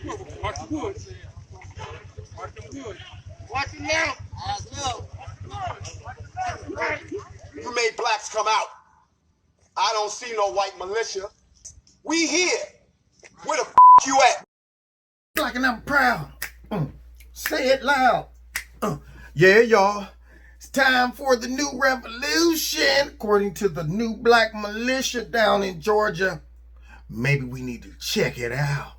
Watch the wood. Watch the wood. Watch it now. You made blacks come out. I don't see no white militia. We here. Where the you at? Black and I'm proud. Say it loud. Yeah, y'all. It's time for the new revolution. According to the new black militia down in Georgia. Maybe we need to check it out.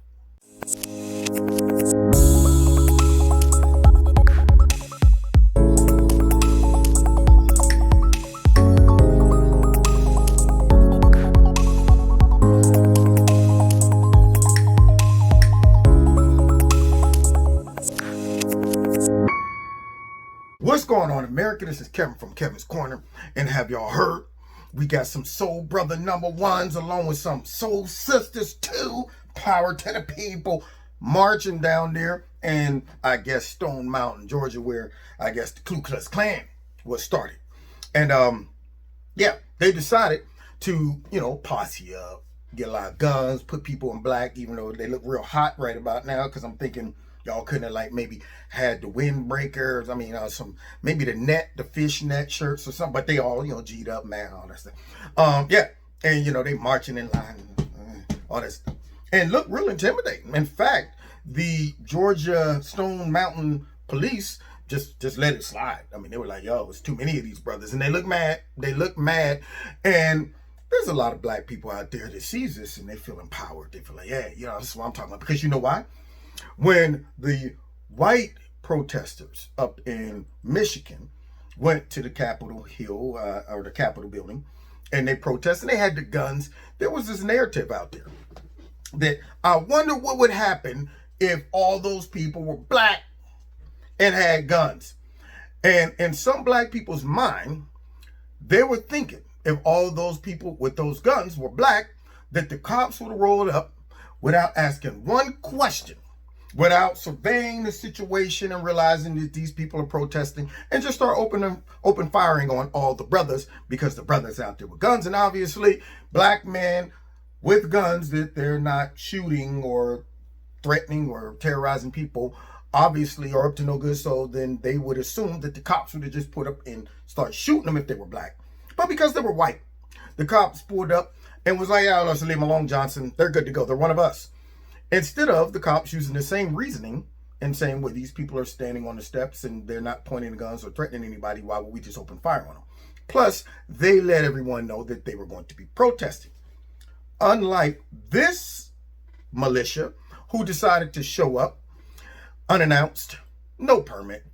What's going on, America? This is Kevin from Kevin's Corner. And have y'all heard? We got some soul brother number ones along with some soul sisters too. Power to the people marching down there. And I guess Stone Mountain, Georgia, where I guess the Ku Klux Klan was started. And yeah, they decided to, posse up, get a lot of guns, put people in black, even though they look real hot right about now. Because I'm thinking y'all couldn't have maybe had the windbreakers. I mean, maybe the fish net shirts or something, but they all, G'd up, man, all that stuff. Yeah. And, they marching in line, all that stuff. And look real intimidating. In fact, the Georgia Stone Mountain police just let it slide. I mean, they were like, yo, it's too many of these brothers. And they look mad. And there's a lot of black people out there that sees this and they feel empowered. They feel like, yeah, this is what I'm talking about. Because you know why? When the white protesters up in Michigan went to the Capitol Hill or the Capitol building and they protested, and they had the guns, there was this narrative out there that I wonder what would happen if all those people were black and had guns. And in some black people's mind, they were thinking if all of those people with those guns were black, that the cops would have rolled up without asking one question, without surveying the situation and realizing that these people are protesting, and just start open firing on all the brothers, because the brothers out there with guns. And obviously black men with guns that they're not shooting or threatening or terrorizing people obviously are up to no good. So then they would assume that the cops would have just put up and start shooting them if they were black. But because they were white, the cops pulled up and was like, yeah, let's leave them alone, Johnson. They're good to go. They're one of us. Instead of the cops using the same reasoning and saying, well, these people are standing on the steps and they're not pointing guns or threatening anybody, why would we just open fire on them? Plus, they let everyone know that they were going to be protesting. Unlike this militia who decided to show up unannounced, no permit.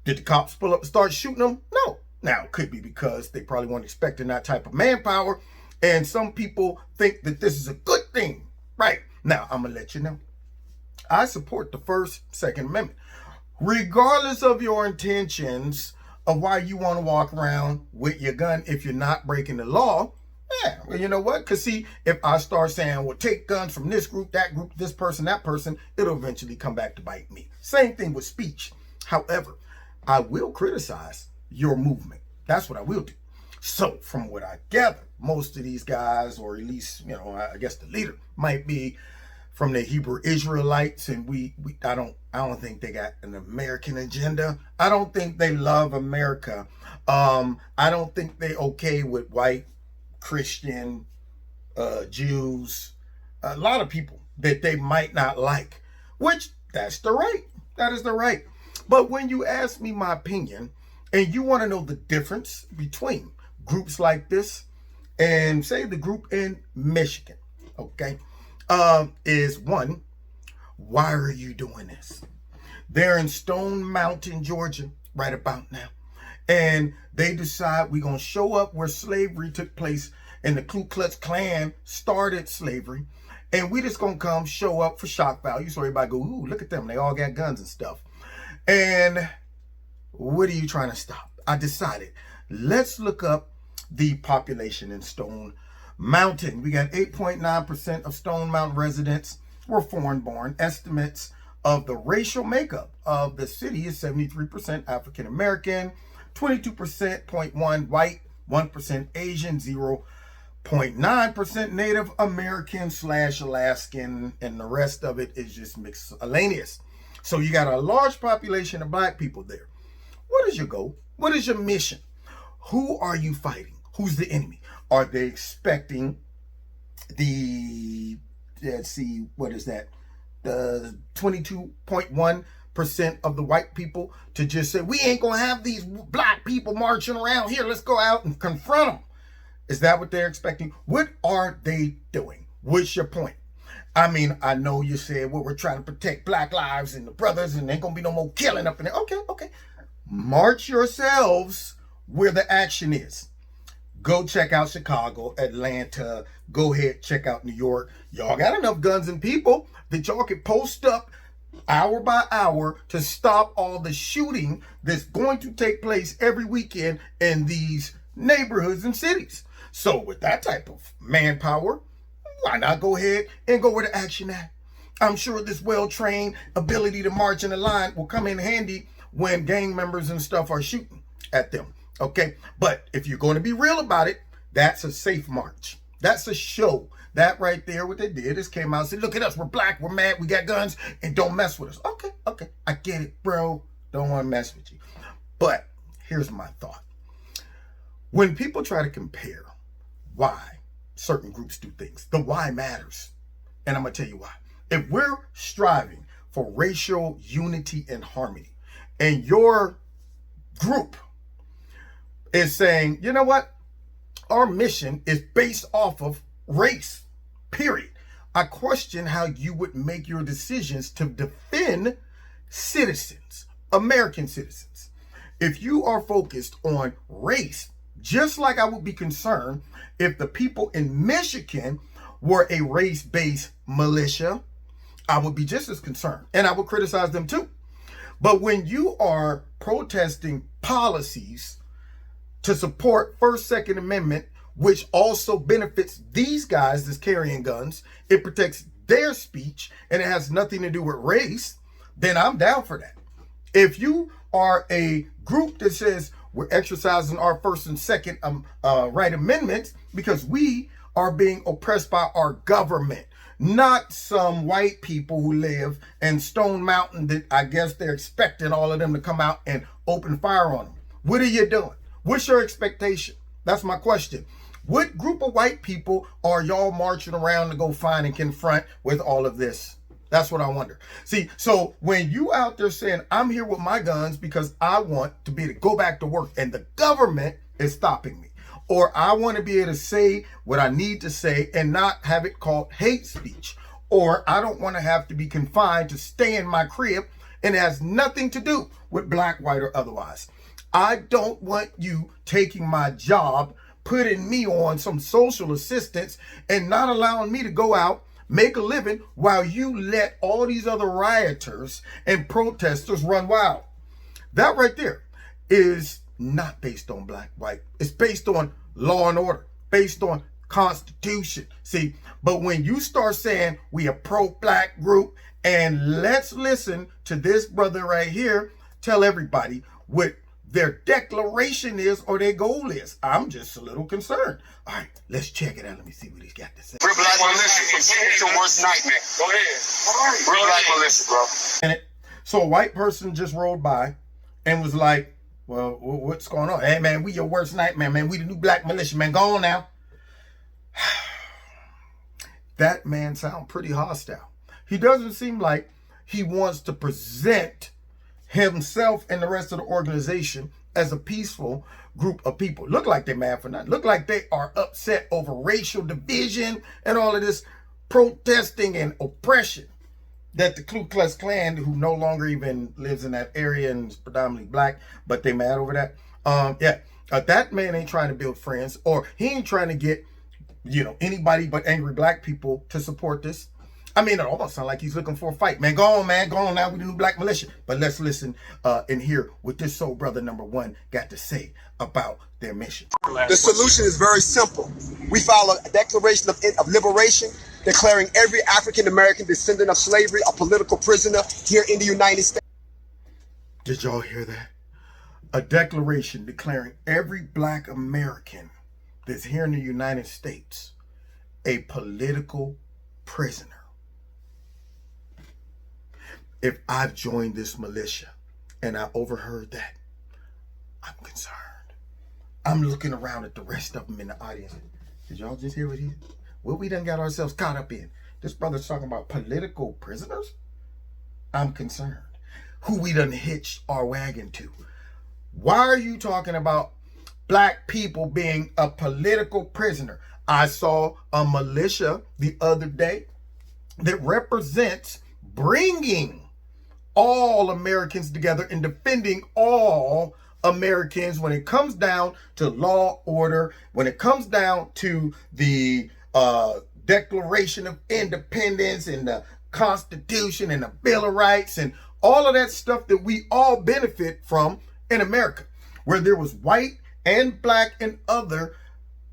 Did the cops pull up and start shooting them? No. Now, it could be because they probably weren't expecting that type of manpower. And some people think that this is a good thing. Right. Now, I'm going to let you know. I support the First, Second Amendment. Regardless of your intentions of why you want to walk around with your gun if you're not breaking the law. Yeah, well, you know what? Because see, if I start saying, well, take guns from this group, this person, that person, it'll eventually come back to bite me. Same thing with speech. However, I will criticize your movement. That's what I will do. So from what I gather, most of these guys, or at least, I guess the leader might be from the Hebrew Israelites, and I don't think they got an American agenda. I don't think they love America. I don't think they okay with white, Christian, Jews, a lot of people that they might not like, which that's the right. That is the right. But when you ask me my opinion and you want to know the difference between groups like this and say the group in Michigan, okay, is one, why are you doing this? They're in Stone Mountain, Georgia, right about now. And they decide we're going to show up where slavery took place and the Ku Klux Klan started slavery. And we just going to come show up for shock value. So everybody go, ooh, look at them. They all got guns and stuff. And what are you trying to stop? I decided, let's look up the population in Stone Mountain. We got 8.9% of Stone Mountain residents were foreign born. Estimates of the racial makeup of the city is 73% African American, 22.1% white, 1% Asian, 0 0.9% Native American / Alaskan, and the rest of it is just miscellaneous. So you got a large population of black people there. What is your goal? What is your mission? Who are you fighting? Who's the enemy? Are they expecting the, let's see, what is that? The 22.1% of the white people to just say, we ain't gonna have these black people marching around here. Let's go out and confront them. Is that what they're expecting? What are they doing? What's your point? I mean, I know you said, well, we're trying to protect black lives and the brothers and there ain't gonna be no more killing up in there. Okay. March yourselves where the action is. Go check out Chicago, Atlanta. Go ahead, check out New York. Y'all got enough guns and people that y'all can post up hour by hour to stop all the shooting that's going to take place every weekend in these neighborhoods and cities. So with that type of manpower, why not go ahead and go where the action at? I'm sure this well-trained ability to march in a line will come in handy when gang members and stuff are shooting at them. Okay, but if you're going to be real about it, that's a safe march. That's a show. That right there, what they did is came out and said, look at us, we're black, we're mad, we got guns, and don't mess with us. Okay, I get it, bro. Don't want to mess with you. But here's my thought. When people try to compare why certain groups do things, the why matters. And I'm going to tell you why. If we're striving for racial unity and harmony, and your group is saying, you know what? Our mission is based off of race, period. I question how you would make your decisions to defend citizens, American citizens. If you are focused on race, just like I would be concerned if the people in Michigan were a race-based militia, I would be just as concerned, and I would criticize them too. But when you are protesting policies to support First, Second Amendment, which also benefits these guys that's carrying guns, it protects their speech, and it has nothing to do with race, then I'm down for that. If you are a group that says we're exercising our First and Second right amendments because we are being oppressed by our government, not some white people who live in Stone Mountain that I guess they're expecting all of them to come out and open fire on them. What are you doing? What's your expectation? That's my question. What group of white people are y'all marching around to go find and confront with all of this? That's what I wonder. See, so when you out there saying, I'm here with my guns because I want to be able to go back to work and the government is stopping me, or I want to be able to say what I need to say and not have it called hate speech, or I don't want to have to be confined to stay in my crib and it has nothing to do with black, white, or otherwise. I don't want you taking my job, putting me on some social assistance and not allowing me to go out, make a living while you let all these other rioters and protesters run wild. That right there is not based on black, white. It's based on law and order, based on Constitution. See, but when you start saying we a pro-black group, and let's listen to this brother right here tell everybody what their declaration is or their goal is. I'm just a little concerned. All right, let's check it out. Let me see what he's got to say. Real black militia. It's your worst nightmare. Go ahead. Real black militia, bro. And so a white person just rolled by and was like, well, what's going on? Hey, man, we your worst nightmare, man. We the new black militia, man. Go on now. That man sounds pretty hostile. He doesn't seem like he wants to present himself and the rest of the organization as a peaceful group of people. Look like they're mad for nothing. Look like they are upset over racial division and all of this protesting and oppression that the Ku Klux Klan, who no longer even lives in that area and is predominantly black, but they mad over that. That man ain't trying to build friends, or he ain't trying to get, anybody but angry black people to support this. I mean, it almost sounds like he's looking for a fight. Man, go on now. We the new black militia. But let's listen and hear what this soul brother number one got to say about their mission. The solution is very simple. We file a declaration of liberation, declaring every African-American descendant of slavery a political prisoner here in the United States. Did y'all hear that? A declaration declaring every black American that's here in the United States a political prisoner. If I've joined this militia and I overheard that, I'm concerned. I'm looking around at the rest of them in the audience. Did y'all just hear what we done got ourselves caught up in? This brother's talking about political prisoners? I'm concerned. Who we done hitched our wagon to? Why are you talking about black people being a political prisoner? I saw a militia the other day that represents bringing all Americans together and defending all Americans when it comes down to law, order, when it comes down to the Declaration of Independence and the Constitution and the Bill of Rights and all of that stuff that we all benefit from in America, where there was white and black and other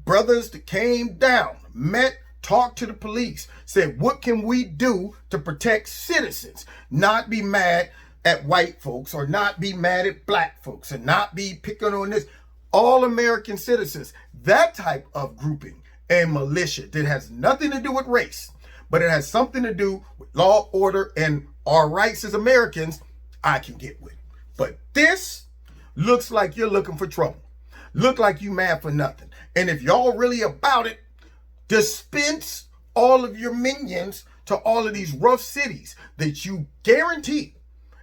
brothers that came down, met, talked to the police, said, what can we do to protect citizens? Not be mad at white folks or not be mad at black folks and not be picking on this. All American citizens, that type of grouping and militia that has nothing to do with race, but it has something to do with law, order, and our rights as Americans, I can get with. But this looks like you're looking for trouble. Look like you mad for nothing. And if y'all really about it, dispense all of your minions to all of these rough cities that you guarantee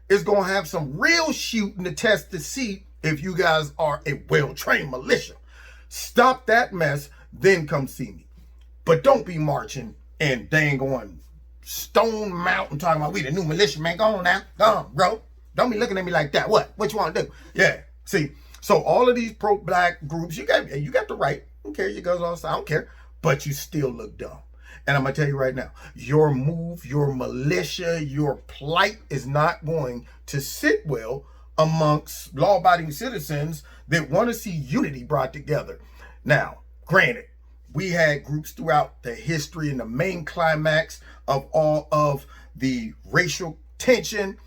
is going to have some real shooting to test to see if you guys are a well-trained militia. Stop that mess, then come see me. But don't be marching and dang on Stone Mountain talking about we the new militia, man. Go on now. Go on, bro. Don't be looking at me like that. What you want to do? Yeah. See, so all of these pro-black groups, you got the right. I don't care. You guys all say, I don't care. But you still look dumb. And I'm going to tell you right now, your move, your militia, your plight is not going to sit well amongst law-abiding citizens that want to see unity brought together. Now, granted, we had groups throughout the history and the main climax of all of the racial tension.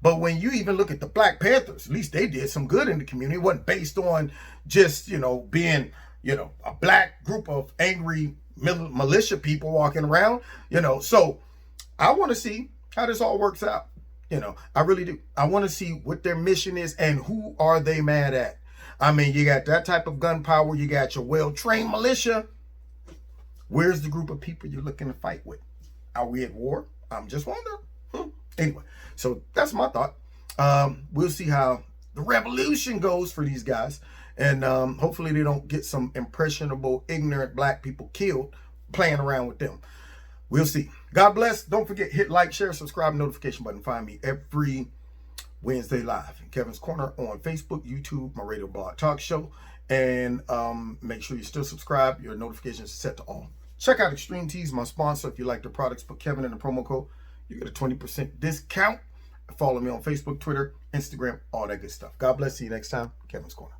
But when you even look at the Black Panthers, at least they did some good in the community. It wasn't based on just, being, a black group of angry militia people walking around, So I want to see how this all works out. I really do. I want to see what their mission is and who are they mad at. I mean, you got that type of gunpowder. You got your well-trained militia. Where's the group of people you're looking to fight with? Are we at war? I'm just wondering. Anyway, so that's my thought. We'll see how the revolution goes for these guys. And hopefully they don't get some impressionable, ignorant black people killed playing around with them. We'll see. God bless. Don't forget, hit like, share, subscribe, notification button. Find me every Wednesday live in Kevin's Corner on Facebook, YouTube, my radio blog talk show. And make sure you still subscribe. Your notifications are set to all. Check out Extreme Teas, my sponsor. If you like the products, put Kevin in the promo code. You get a 20% discount. Follow me on Facebook, Twitter, Instagram, all that good stuff. God bless. See you next time. Kevin's Corner.